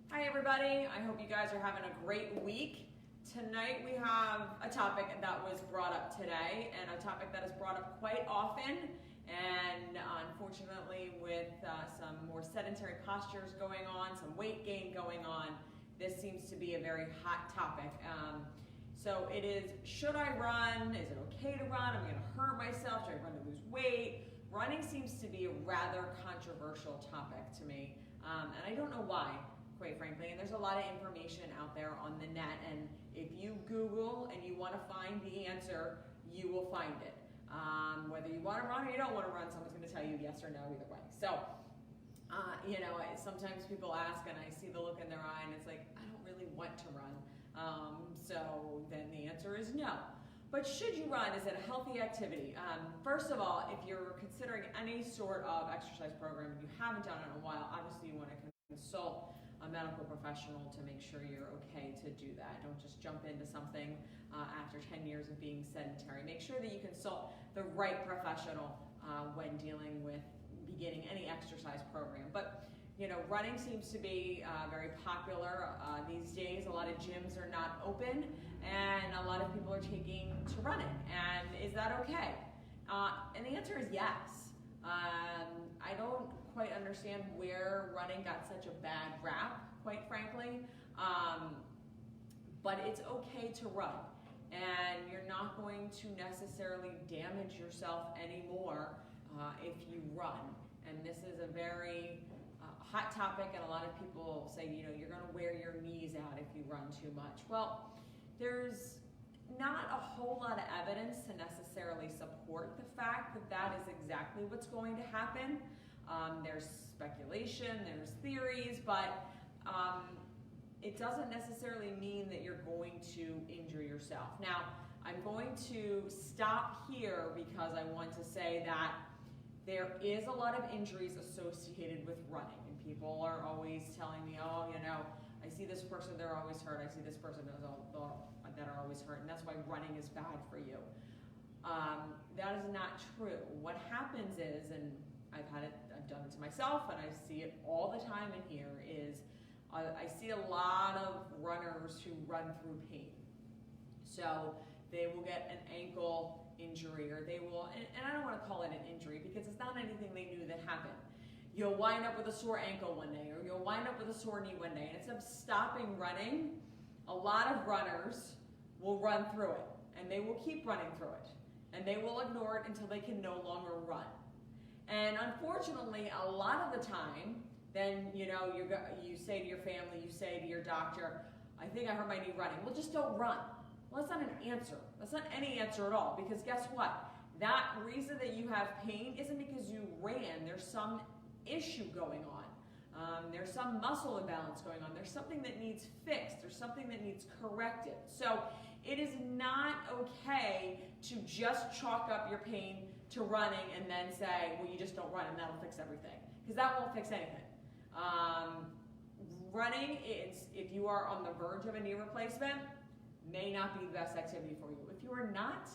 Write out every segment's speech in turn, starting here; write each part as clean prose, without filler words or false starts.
Hi everybody, I hope you guys are having a great week. Tonight we have a topic that was brought up today and a topic that is brought up quite often, and unfortunately with some more sedentary postures going on, some weight gain going on, this seems to be a very hot topic. So it is, should I run? Is it okay to run? Am I going to hurt myself? Should I run to lose weight? Running seems to be a rather controversial topic to me, and I don't know why, quite frankly. And there's a lot of information out there on the net, and if you Google and you want to find the answer, you will find it. Whether you want to run or you don't want to run, someone's going to tell you yes or no either way. So, sometimes people ask and I see the look in their eye and it's like, I don't really want to run. So then the answer is no. But should you run? Is it a healthy activity? First of all, if you're considering any sort of exercise program and you haven't done it in a while, obviously you want to consult a medical professional to make sure you're okay to do that. Don't just jump into something after 10 years of being sedentary. Make sure that you consult the right professional when dealing with beginning any exercise program. But running seems to be very popular these days. A lot of gyms are not open and a lot of people are taking to running. And is that okay? And the answer is yes. I don't quite understand where running got such a bad rap, quite frankly, but it's okay to run, and you're not going to necessarily damage yourself anymore if you run. And this is a very hot topic, and a lot of people say, you're going to wear your knees out if you run too much. Well, there's not a whole lot of evidence to necessarily support the fact that that is exactly what's going to happen. There's speculation, there's theories, but it doesn't necessarily mean that you're going to injure yourself. Now, I'm going to stop here because I want to say that there is a lot of injuries associated with running, and people are always telling me, I see this person, they're always hurt. I see this person that are always hurt, and that's why running is bad for you. That is not true. What happens is, and I've done it to myself, and I see it all the time in here, is I see a lot of runners who run through pain. So they will get an ankle injury, or they will, and I don't want to call it an injury because it's not anything they knew that happened. You'll wind up with a sore ankle one day, or you'll wind up with a sore knee one day, and instead of stopping running, a lot of runners will run through it, and they will keep running through it, and they will ignore it until they can no longer run. And unfortunately, a lot of the time, then you say to your family, you say to your doctor, I think I hurt my knee running. Well, just don't run. Well, that's not an answer. That's not any answer at all, because guess what? That reason that you have pain isn't because you ran. There's some issue going on. There's some muscle imbalance going on. There's something that needs fixed. There's something that needs corrected. So it is not okay to just chalk up your pain to running and then say, well, you just don't run and that'll fix everything, because that won't fix anything. Running, if you are on the verge of a knee replacement, may not be the best activity for you. If you are not,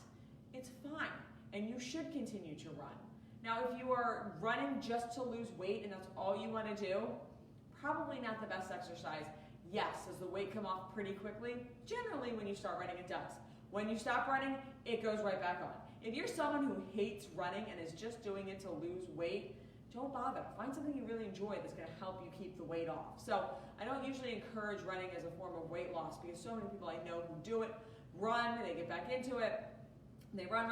it's fine, and you should continue to run. Now, if you are running just to lose weight and that's all you want to do, probably not the best exercise. Yes, does the weight come off pretty quickly? Generally, when you start running, it does. When you stop running, it goes right back on. If you're someone who hates running and is just doing it to lose weight, don't bother. Find something you really enjoy that's going to help you keep the weight off. So I don't usually encourage running as a form of weight loss, because so many people I know who do it, run, they get back into it, they run,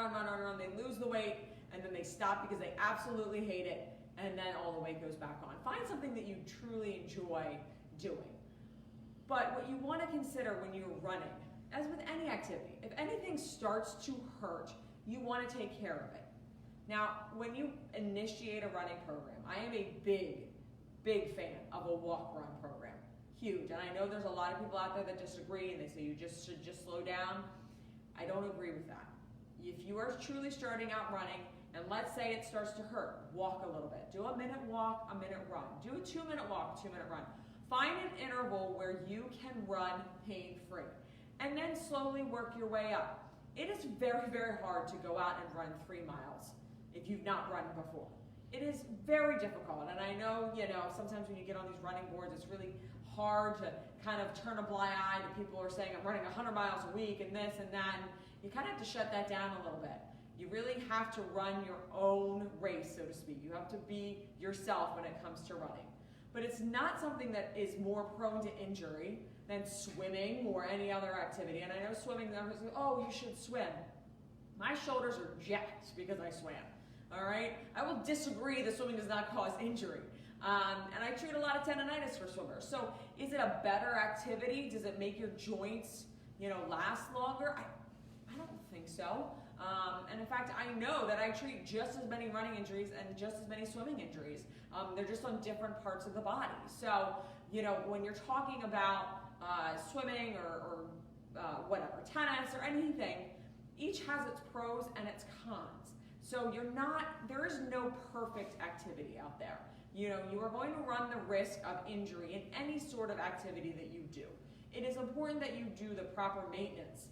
they lose the weight, and then they stop because they absolutely hate it, and then all the weight goes back on. Find something that you truly enjoy doing. But what you want to consider when you're running, as with any activity, if anything starts to hurt, you want to take care of it. Now, when you initiate a running program, I am a big fan of a walk-run program. Huge. And I know there's a lot of people out there that disagree, and they say you should just slow down. I don't agree with that. If you are truly starting out running, and let's say it starts to hurt, walk a little bit. Do a minute walk, a minute run. Do a 2-minute walk, 2-minute run. Find an interval where you can run pain-free, and then slowly work your way up. It is very, very hard to go out and run 3 miles if you've not run before. It is very difficult, and I know, sometimes when you get on these running boards, it's really hard to kind of turn a blind eye to people who are saying, I'm running 100 miles a week and this and that. And you kind of have to shut that down a little bit. You really have to run your own race, so to speak. You have to be yourself when it comes to running. But it's not something that is more prone to injury than swimming or any other activity. And I know swimming, everyone's like, oh, you should swim. My shoulders are jacked because I swam, all right? I will disagree that swimming does not cause injury. And I treat a lot of tendonitis for swimmers. So is it a better activity? Does it make your joints, last longer? I don't think so. And in fact, I know that I treat just as many running injuries and just as many swimming injuries. They're just on different parts of the body. So, when you're talking about swimming or whatever, tennis or anything, each has its pros and its cons. So there is no perfect activity out there. You are going to run the risk of injury in any sort of activity that you do. It is important that you do the proper maintenance,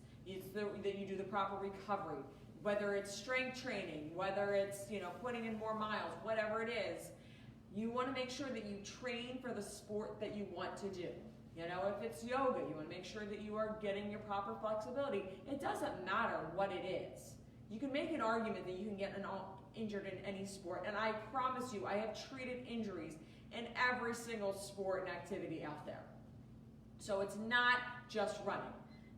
that you do the proper recovery, whether it's strength training, whether it's, putting in more miles, whatever it is. You want to make sure that you train for the sport that you want to do. If it's yoga, you want to make sure that you are getting your proper flexibility. It doesn't matter what it is. You can make an argument that you can get injured in any sport, and I promise you, I have treated injuries in every single sport and activity out there. So it's not just running.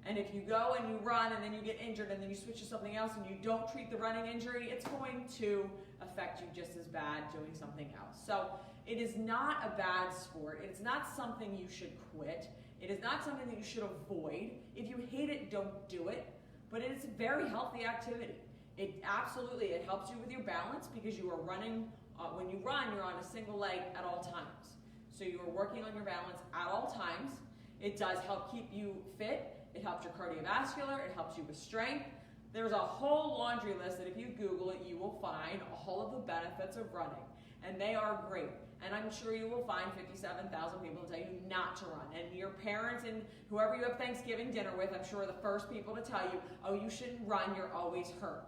And if you go and you run and then you get injured and then you switch to something else and you don't treat the running injury, it's going to affect you just as bad doing something else. So it is not a bad sport. It's not something you should quit. It is not something that you should avoid. If you hate it, don't do it. But it's a very healthy activity. It helps you with your balance because you are running, when you run, you're on a single leg at all times. So you are working on your balance at all times. It does help keep you fit. It helps your cardiovascular. It helps you with strength. There's a whole laundry list that if you Google it, you will find all of the benefits of running. And they are great. And I'm sure you will find 57,000 people to tell you not to run. And your parents and whoever you have Thanksgiving dinner with, I'm sure are the first people to tell you, oh, you shouldn't run, you're always hurt.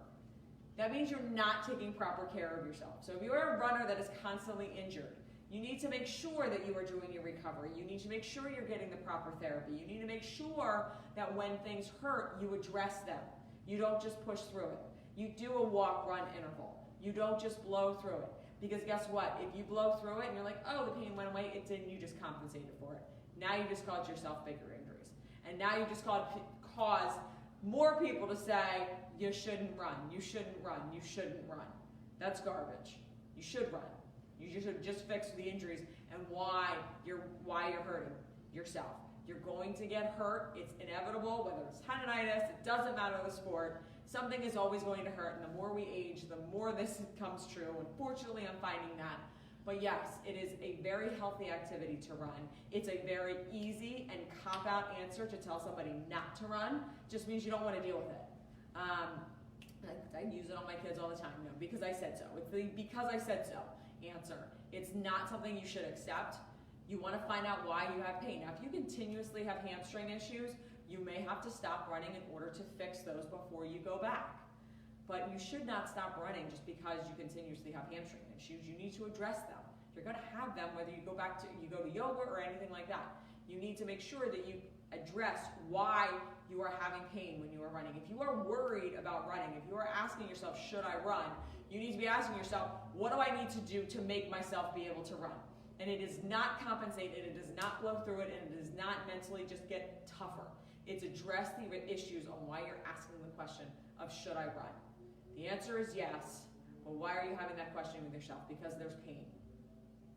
That means you're not taking proper care of yourself. So if you are a runner that is constantly injured, you need to make sure that you are doing your recovery. You need to make sure you're getting the proper therapy. You need to make sure that when things hurt, you address them. You don't just push through it. You do a walk-run interval. You don't just blow through it. Because guess what? If you blow through it and you're like, oh, the pain went away, it didn't, you just compensated for it. Now you just caused yourself bigger injuries. And now you just caused more people to say, you shouldn't run, you shouldn't run, you shouldn't run. That's garbage. You should run. You should just fix the injuries and why you're hurting yourself. You're going to get hurt. It's inevitable, whether it's tendonitis, it doesn't matter the sport. Something is always going to hurt, and the more we age, the more this becomes true. Unfortunately, I'm finding that. But yes, it is a very healthy activity to run. It's a very easy and cop-out answer to tell somebody not to run. Just means you don't want to deal with it. I use it on my kids all the time, because I said so. It's the because I said so answer. It's not something you should accept. You want to find out why you have pain. Now, if you continuously have hamstring issues, you may have to stop running in order to fix those before you go back. But you should not stop running just because you continuously have hamstring issues. You need to address them. You're going to have them whether you go to yoga or anything like that. You need to make sure that you address why you are having pain when you are running. If you are worried about running, if you are asking yourself, should I run? You need to be asking yourself, what do I need to do to make myself be able to run? And it is not compensated, it does not blow through it, and it does not mentally just get tougher. It's address the issues on why you're asking the question of should I run? The answer is yes, but why are you having that question with yourself? Because there's pain.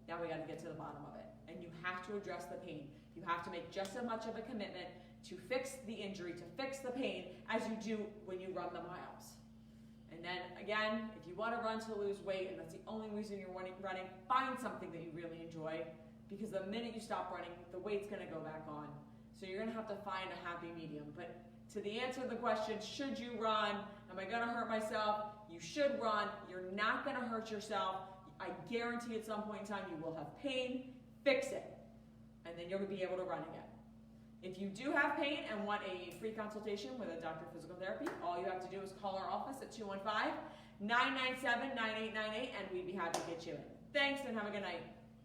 Now we got to get to the bottom of it. And you have to address the pain. You have to make just as much of a commitment to fix the injury, to fix the pain, as you do when you run the miles. And then again, if you want to run to lose weight, and that's the only reason you're running, find something that you really enjoy, because the minute you stop running, the weight's going to go back on. So you're going to have to find a happy medium. But to the answer to the question, should you run? Am I going to hurt myself? You should run. You're not going to hurt yourself. I guarantee at some point in time you will have pain. Fix it. And then you're going to be able to run again. If you do have pain and want a free consultation with a doctor of physical therapy, all you have to do is call our office at 215-997-9898, and we'd be happy to get you in. Thanks, and have a good night.